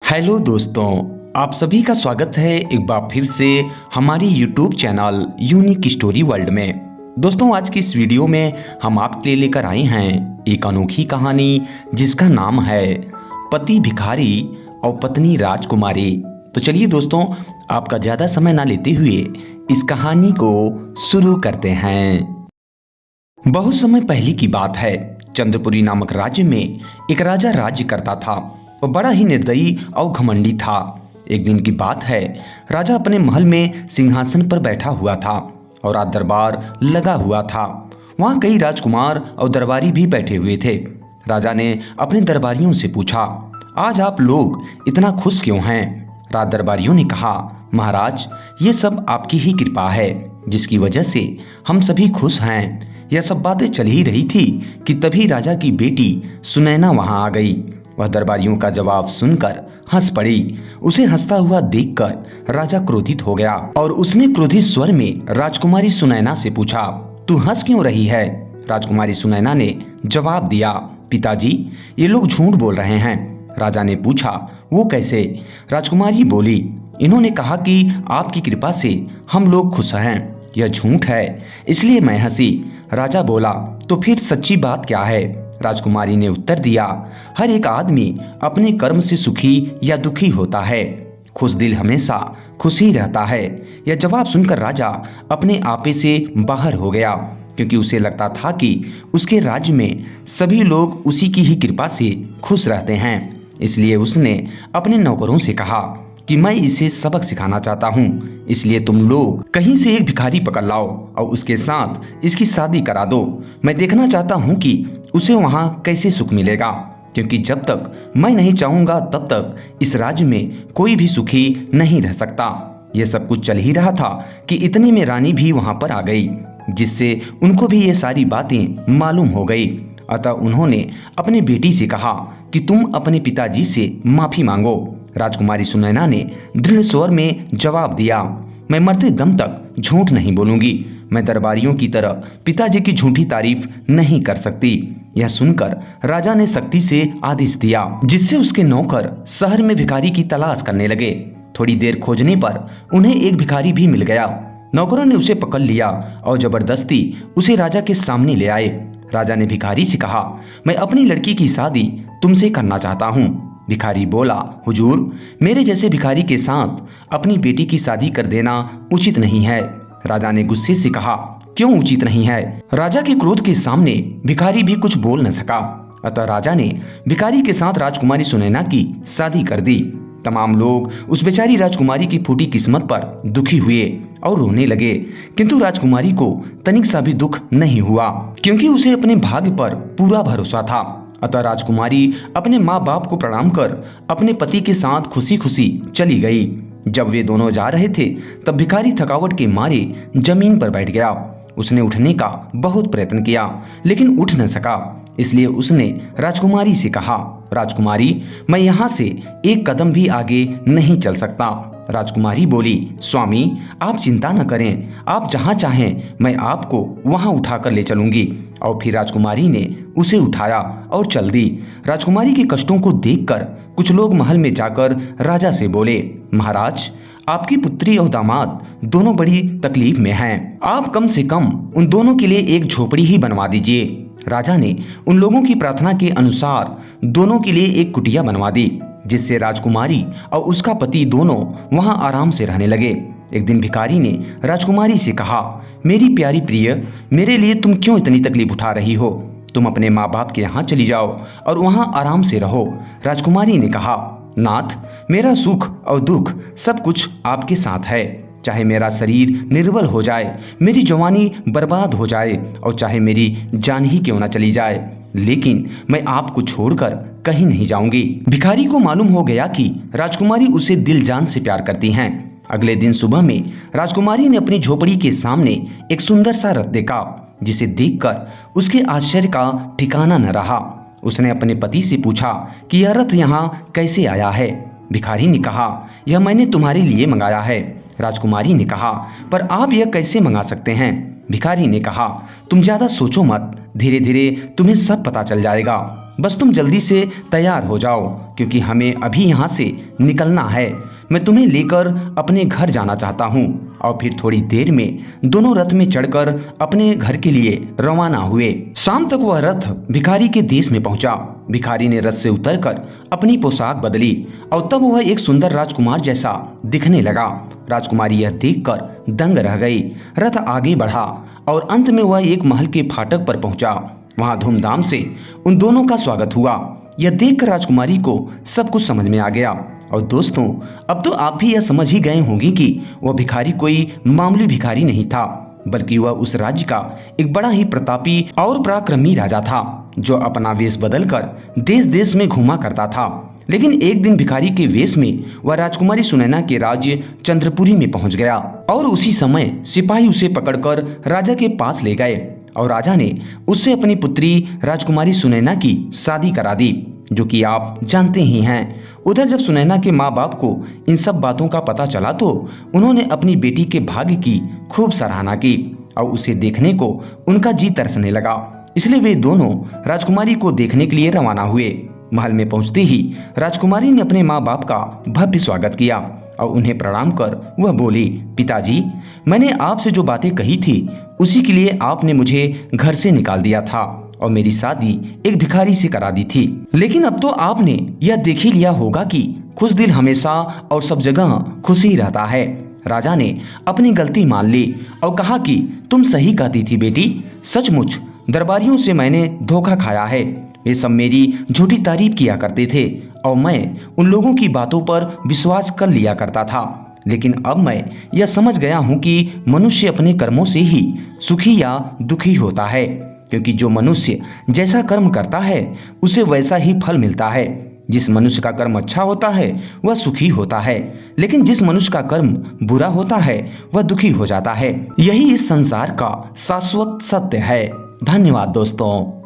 Hello दोस्तों, आप सभी का स्वागत है एक बार फिर से हमारी YouTube channel unique story world में। दोस्तों, आज की इस वीडियो में हम आपके लिए लेकर आए हैं एक अनोखी कहानी जिसका नाम है पति भिखारी और पत्नी राजकुमारी। तो चलिए दोस्तों, आपका ज़्यादा समय ना लेते हुए इस कहानी को शुरू करते हैं। बहुत समय पहले की बात है। चंद्रपुरी नामक राज्य में एक राजा राज्य करता था। वो बड़ा ही निर्दयी और घमंडी था। एक दिन की बात है, राजा अपने महल में सिंहासन पर बैठा हुआ था और राज दरबार लगा हुआ था। वहाँ कई राजकुमार और दरबारी भी बैठे हुए थे। राजा ने अपने दरबारियों से पूछा, आज आप लोग इतना खुश क्यों हैं? राज दरबारियों ने कहा, महाराज, ये सब आपकी ही कृपा है जिसकी वजह से हम सभी खुश हैं। यह सब बातें चल ही रही थी कि तभी राजा की बेटी सुनैना वहां आ गई। वह दरबारियों का जवाब सुनकर हंस पड़ी। उसे हंसता हुआ देखकर राजा क्रोधित हो गया और उसने क्रोधित स्वर में राजकुमारी सुनैना से पूछा, तू हंस क्यों रही है? राजकुमारी सुनैना ने जवाब दिया, पिताजी, ये लोग झूठ बोल रहे हैं। राजा ने पूछा, वो कैसे? राजकुमारी बोली, इन्होंने कहा कि आपकी कृपा से हम लोग खुश हैं। यह झूठ है, इसलिए मैं हंसी। राजा बोला, तो फिर सच्ची बात क्या है? राजकुमारी ने उत्तर दिया, हर एक आदमी अपने कर्म से सुखी या दुखी होता है। खुश दिल हमेशा खुश ही रहता है। यह जवाब सुनकर राजा अपने आपे से बाहर हो गया, क्योंकि उसे लगता था कि उसके राज्य में सभी लोग उसी की ही कृपा से खुश रहते हैं। इसलिए उसने अपने नौकरों से कहा कि मैं इसे सबक सिखाना चाहता हूँ, इसलिए तुम लोग कहीं से एक भिखारी पकड़ लाओ और उसके साथ इसकी शादी करा दो। मैं देखना चाहता हूँ कि उसे वहाँ कैसे सुख मिलेगा, क्योंकि जब तक मैं नहीं चाहूँगा तब तक इस राज्य में कोई भी सुखी नहीं रह सकता। ये सब कुछ चल ही रहा था कि इतने में रानी भी वहाँ पर आ गई, जिससे उनको भी ये सारी बातें मालूम हो गई। अतः उन्होंने अपने बेटी से कहा कि तुम अपने पिताजी से माफी मांगो। राजकुमारी सुनैना ने दृढ़ स्वर में जवाब दिया, मैं मरते दम तक झूठ नहीं बोलूंगी। मैं दरबारियों की तरह पिताजी की झूठी तारीफ नहीं कर सकती। यह सुनकर राजा ने सख्ती से आदेश दिया, जिससे उसके नौकर शहर में भिखारी की तलाश करने लगे। थोड़ी देर खोजने पर उन्हें एक भिखारी भी मिल गया। नौकरों ने उसे पकड़ लिया और जबरदस्ती उसे राजा के सामने ले आए। राजा ने भिखारी से कहा, मैं अपनी लड़की की शादी तुमसे करना चाहता हूँ। भिखारी बोला, हुजूर, मेरे जैसे भिखारी के साथ अपनी बेटी की शादी कर देना उचित नहीं है। राजा ने गुस्से से कहा, क्यों उचित नहीं है? राजा के क्रोध के सामने भिखारी भी कुछ बोल न सका। अतः राजा ने भिखारी के साथ राजकुमारी सुनैना की शादी कर दी। तमाम लोग उस बेचारी राजकुमारी की फूटी किस्मत पर दुखी हुए और रोने लगे, किंतु राजकुमारी को तनिक सा भी दुख नहीं हुआ, क्योंकि उसे अपने भाग्य पर पूरा भरोसा था। अतः राजकुमारी अपने माँ बाप को प्रणाम कर अपने पति के साथ खुशी खुशी चली गई। जब वे दोनों जा रहे थे तब भिखारी थकावट के मारे जमीन पर बैठ गया। उसने उठने का बहुत प्रयत्न किया, लेकिन उठ न सका। इसलिए उसने राजकुमारी से कहा, राजकुमारी, मैं यहाँ से एक कदम भी आगे नहीं चल सकता। राजकुमारी बोली, स्वामी, आप चिंता न करें, आप जहाँ चाहें मैं आपको वहाँ उठाकर ले चलूंगी। और फिर राजकुमारी ने उसे उठाया और चल दी। राजकुमारी के कष्टों को देखकर कुछ लोग महल में जाकर राजा से बोले, महाराज, आपकी पुत्री और दामाद दोनों बड़ी तकलीफ में हैं। आप कम से कम उन दोनों के लिए एक झोपड़ी ही बनवा दीजिए। राजा ने उन लोगों की प्रार्थना के अनुसार दोनों के लिए एक कुटिया बनवा दी, जिससे राजकुमारी और उसका पति दोनों वहां आराम से रहने लगे। एक दिन भिखारी ने राजकुमारी से कहा, मेरी प्यारी प्रिय, मेरे लिए तुम क्यों इतनी तकलीफ उठा रही हो? तुम अपने माँ बाप के यहाँ चली जाओ और वहां आराम से रहो। राजकुमारी ने कहा, नाथ, मेरा सुख और दुख सब कुछ आपके साथ है। चाहे मेरा शरीर निर्बल हो जाए, मेरी जवानी बर्बाद हो जाए और चाहे मेरी जान ही क्यों न चली जाए, लेकिन मैं आपको छोड़कर कहीं नहीं जाऊंगी। भिखारी को मालूम हो गया कि राजकुमारी उसे दिल जान से प्यार करती हैं। अगले दिन सुबह में राजकुमारी ने अपनी झोपड़ी के सामने एक सुंदर सा रथ देखा, जिसे देखकर उसके आश्चर्य का ठिकाना न रहा। उसने अपने पति से पूछा कि यह रथ यहाँ कैसे आया है? भिखारी ने कहा, यह मैंने तुम्हारे लिए मंगाया है। राजकुमारी ने कहा, पर आप यह कैसे मंगा सकते हैं? भिखारी ने कहा, तुम ज्यादा सोचो मत, धीरे धीरे तुम्हें सब पता चल जाएगा। बस तुम जल्दी से तैयार हो जाओ क्योंकि हमें अभी यहाँ से निकलना है। मैं तुम्हें लेकर अपने घर जाना चाहता हूँ। और फिर थोड़ी देर में दोनों रथ में चढ़कर अपने घर के लिए रवाना हुए। शाम तक वह रथ भिखारी के देश में पहुंचा। भिखारी ने रथ से उतरकर अपनी पोशाक बदली और तब वह एक सुंदर राजकुमार जैसा दिखने लगा। राजकुमारी यह देखकर दंग रह गई। रथ आगे बढ़ा और अंत में वह एक महल के फाटक पर पहुंचा। वहां धूमधाम से उन दोनों का स्वागत हुआ। यह देखकर राजकुमारी को सब कुछ समझ में आ गया। और दोस्तों, अब तो आप भी यह समझ ही गए होंगे कि वह भिखारी कोई मामूली भिखारी नहीं था, बल्कि वह उस राज्य का एक बड़ा ही प्रतापी और पराक्रमी राजा था जो अपना वेश बदलकर देश देश में घूमा करता था। लेकिन एक दिन भिखारी के वेश में वह राजकुमारी सुनैना के राज्य चंद्रपुरी में पहुंच गया और उसी समय सिपाही उसे पकड़कर राजा के पास ले गए और राजा ने उससे अपनी पुत्री राजकुमारी सुनैना की शादी करा दी, जो कि आप जानते ही हैं। उधर जब सुनैना के माँ बाप को इन सब बातों का पता चला तो उन्होंने अपनी बेटी के भाग्य की खूब सराहना की और उसे देखने को उनका जी तरसने लगा। इसलिए वे दोनों राजकुमारी को देखने के लिए रवाना हुए। महल में पहुंचते ही राजकुमारी ने अपने माँ बाप का भव्य स्वागत किया और उन्हें प्रणाम कर वह बोली, पिताजी, मैंने आपसे जो बातें कही थी उसी के लिए आपने मुझे घर से निकाल दिया था और मेरी शादी एक भिखारी से करा दी थी। लेकिन अब तो आपने यह देख ही लिया होगा कि खुश दिल हमेशा और सब जगह खुश ही रहता है। राजा ने अपनी गलती मान ली और कहा कि तुम सही कहती थी बेटी, सचमुच दरबारियों से मैंने धोखा खाया है। वे सब मेरी झूठी तारीफ किया करते थे और मैं उन लोगों की बातों पर विश्वास कर लिया करता था। लेकिन अब मैं यह समझ गया हूँ कि मनुष्य अपने कर्मों से ही सुखी या दुखी होता है, क्योंकि जो मनुष्य जैसा कर्म करता है उसे वैसा ही फल मिलता है। जिस मनुष्य का कर्म अच्छा होता है वह सुखी होता है, लेकिन जिस मनुष्य का कर्म बुरा होता है वह दुखी हो जाता है। यही इस संसार का शाश्वत सत्य है। धन्यवाद दोस्तों।